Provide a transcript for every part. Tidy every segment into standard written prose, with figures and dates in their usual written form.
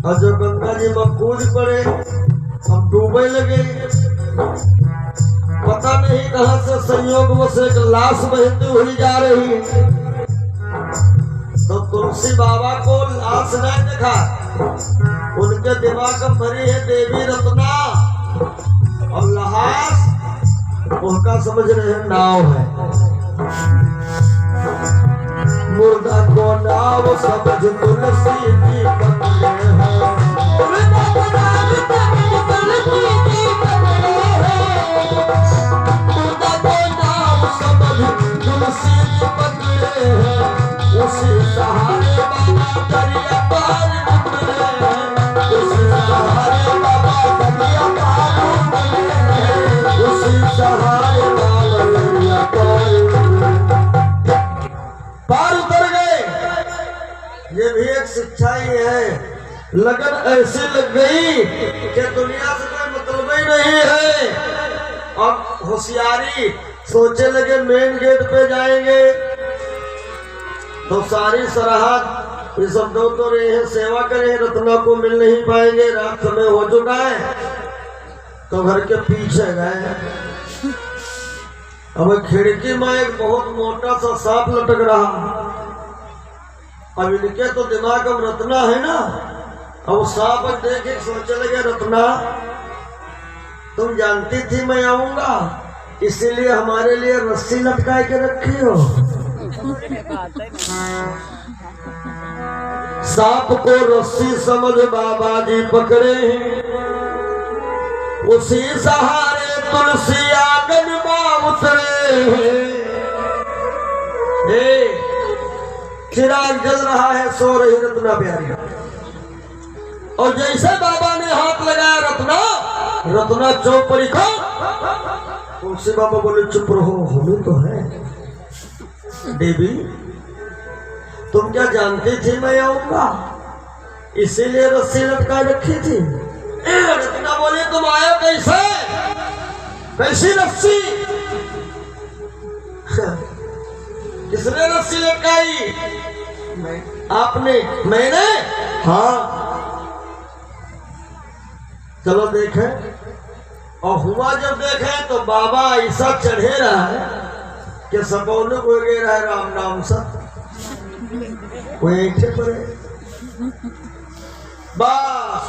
और जो गंगा जी में कूद पड़े हम डूबे लगे, पता नहीं कहां से संयोग से एक लाश बहती हुई जा रही। तो तुलसी बाबा को लाश नहीं देखा, उनके दिमाग में भरी है देवी रत्ना और लाश उनका समझ रहे हैं नाव है। मुर्दा को नाव समझ तुलसी जी पकड़े हैं, मुर्दा को नाव समझ तुलसी जी पकड़े हैं, मुर्दा को नाव समझ तुलसी जी पकड़े हैं। उसी सहारे बाबा दरिया पार निकले हैं, उसी सहारे बाबा दरिया पार निकले हैं, उसी सहारे बाबा दरिया पार उतर गए। ये भी एक शिक्षा ही है। लगन ऐसी लग गई कि दुनिया से कोई मतलब ही नहीं है। और होशियारी सोचे लगे मेन गेट पे जाएंगे तो सारी सराहत ये सब तो रहे हैं, सेवा करे, रत्ना को मिल नहीं पाएंगे, रात समय हो चुका है। तो घर के पीछे गए, अब खिड़की में एक बहुत मोटा सा सांप लटक रहा। अब इनके तो दिमाग में रत्ना है ना, अब सांप देखे सोचने लगे रत्ना तुम जानती थी मैं आऊंगा, इसीलिए हमारे लिए रस्सी लटका के रखी हो। सांप को रस्सी समझ बाबा जी पकड़े, उसी सहारे तुलसी आंगन में उतरे। चिराग जल रहा है, सो रही रत्ना प्यारी। और जैसे बाबा ने हाथ लगाया रत्ना चौक पर लिखा। तुलसी बाबा बोले चुप रहो, हमें तो है। देवी तुम क्या जानती थी मैं आऊंगा, इसीलिए रस्सी लटका रखी थी। रत्ना बोले तुम आए कैसे, कैसी रस्सी, किसने रस्सी लटकाई? आपने? मैंने? हाँ। चलो देखे। और हुआ जब देखे तो बाबा ऐसा चढ़े रहा है कि सबों को गे रहा है राम नाम सा, कोई ऐठे पड़े बस।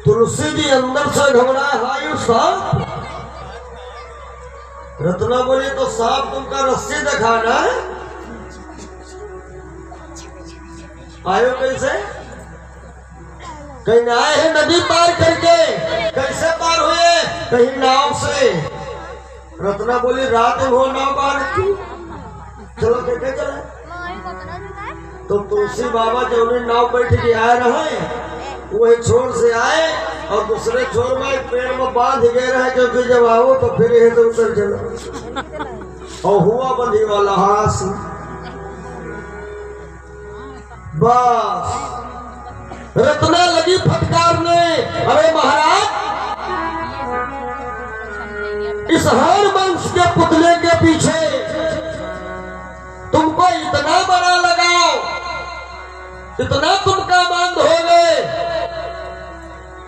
तुलसी जी अंदर से घबराए, हाय सांप। रत्ना बोली तो सांप तुमका रस्सी दिखाना है, आयो कैसे? कहीं आए हैं नदी पार करके, कैसे पार हुए? कहीं नाव से। रत्ना बोली रात हो नाव पार की, चलो देखे चले। तो तुलसी बाबा जो नाव बैठ के आए रहे, वही छोर से आए और दूसरे छोर में पेड़ में बांध गए रहे, क्योंकि जब आओ तो फिर ये तो उतर चलो। और हुआ बंधी वाला हाथ बस। रत्ना लगी फटकारने, इस हर वंश के पुतले के पीछे तुमको इतना बड़ा लगाओ, इतना तुम कामंद हो गए,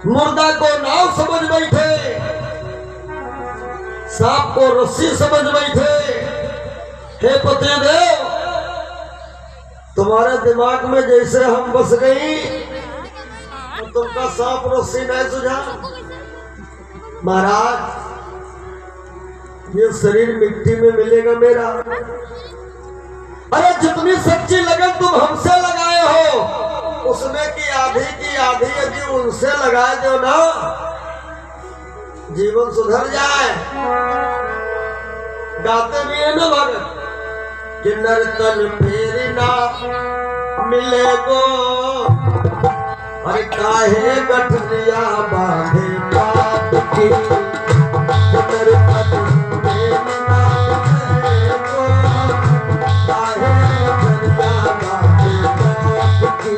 मुर्दा को नाव समझ बैठे, सांप को रस्सी समझ बैठे। हे पतिदेव, तुम्हारे दिमाग में जैसे हम बस गई तो तुमका सांप रस्सी नहीं सुझा। महाराज, ये शरीर मिट्टी में मिलेगा मेरा। अरे जितनी सच्ची लगन तुम हमसे लगाए हो, उसमें की आधी यदि उनसे लगाए दो ना, जीवन सुधर जाए। गाते भी है ना भगत कि नर्तन फेरी ना मिले गो, अरे काहे गठरिया बांधे पाप की। नर्तन फेरी ना मिले गो, काहे गठरिया बांधे पाप की।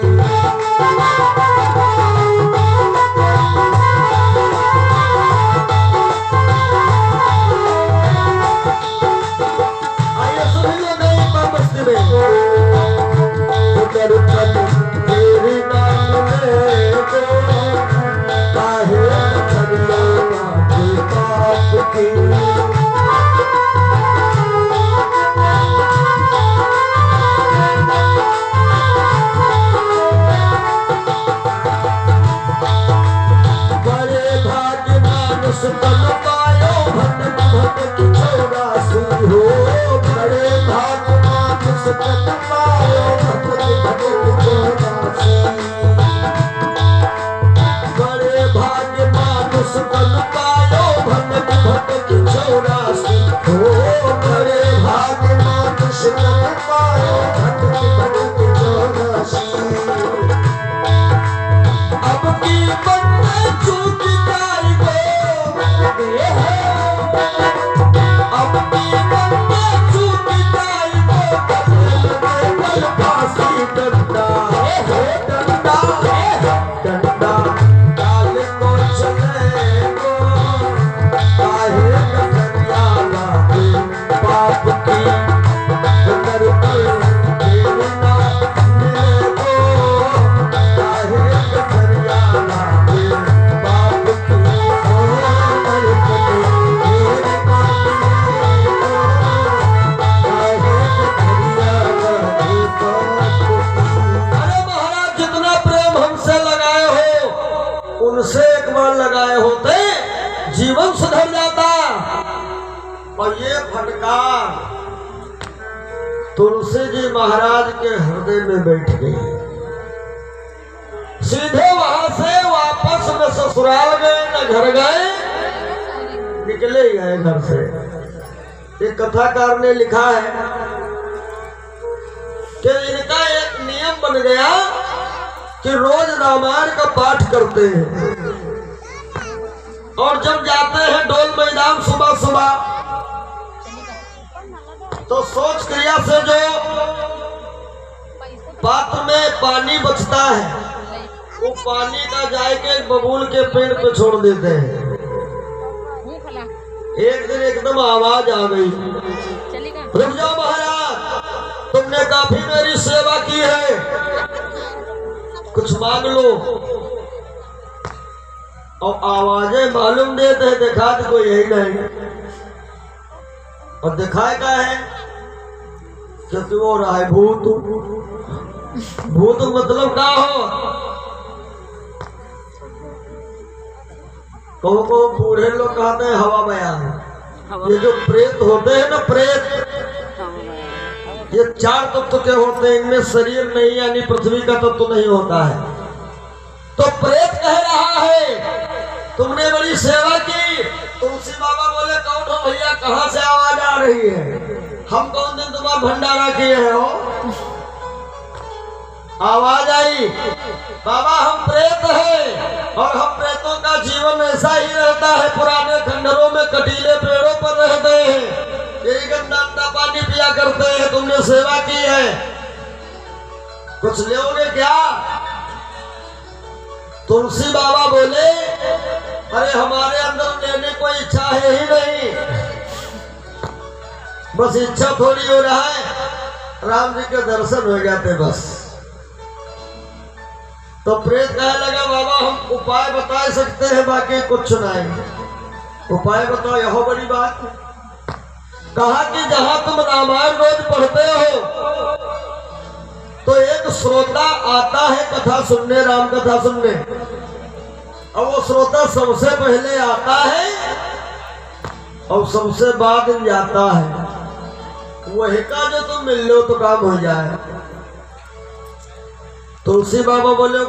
उनसे एक बार लगाए होते जीवन सुधर जाता। और ये फटकार तुलसी जी महाराज के हृदय में बैठ गई। सीधे वहां से वापस न ससुराल गए न घर गए, निकले ही गए घर से। एक कथाकार ने लिखा है कि इनका एक नियम बन गया कि रोज रामायण का पाठ करते हैं, और जब जाते हैं डोल मैदान सुबह सुबह, तो सोच क्रिया से जो पात्र में पानी बचता है, वो पानी का जाके बबूल के पेड़ पे छोड़ देते हैं। एक दिन एकदम आवाज आ गई, रुक जाओ महाराज, तुमने काफी मेरी सेवा की है, कुछ मांग लो। और आवाजें मालूम देते हैं, देखा तो कोई यही नहीं। और दिखाए क्या है कि तू हो रहा है भूत। भूत मतलब क्या हो? को बूढ़े लोग कहते हैं हवा बयान। ये जो प्रेत होते हैं ना, प्रेत, ये 4 तत्व के होते हैं, इनमें शरीर नहीं यानी पृथ्वी का तत्व नहीं होता है। तो प्रेत कह रहा है तुमने बड़ी सेवा की। तुलसी बाबा बोले कौन हो भैया, कहाँ से आवाज आ रही है? हम कौन दिन तुम्हारा भंडारा किए हैं हो? आवाज आई, बाबा हम प्रेत हैं और हम प्रेतों का जीवन ऐसा ही रहता है, पुराने खंडरों में कटीले पेड़ों पर रहते हैं, यही गंदा पानी पिया करते हैं, तुमने सेवा की है, कुछ लोगे क्या? तुलसी बाबा बोले अरे हमारे अंदर लेने कोई इच्छा है ही नहीं, बस इच्छा थोड़ी हो रहा है, राम जी के दर्शन हो जाते बस। तो प्रेत कहने लगा बाबा हम उपाय बता सकते हैं, बाकी कुछ नहीं। उपाय बताओ, यह बड़ी बात। कहा कि जहां तुम रामायण रोज पढ़ते हो तो एक श्रोता आता है कथा सुनने, राम कथा सुनने, और वो श्रोता सबसे पहले आता है और सबसे बाद जाता है। वही का जो तुम मिल लो तो काम हो जाए। तुलसी बाबा बोले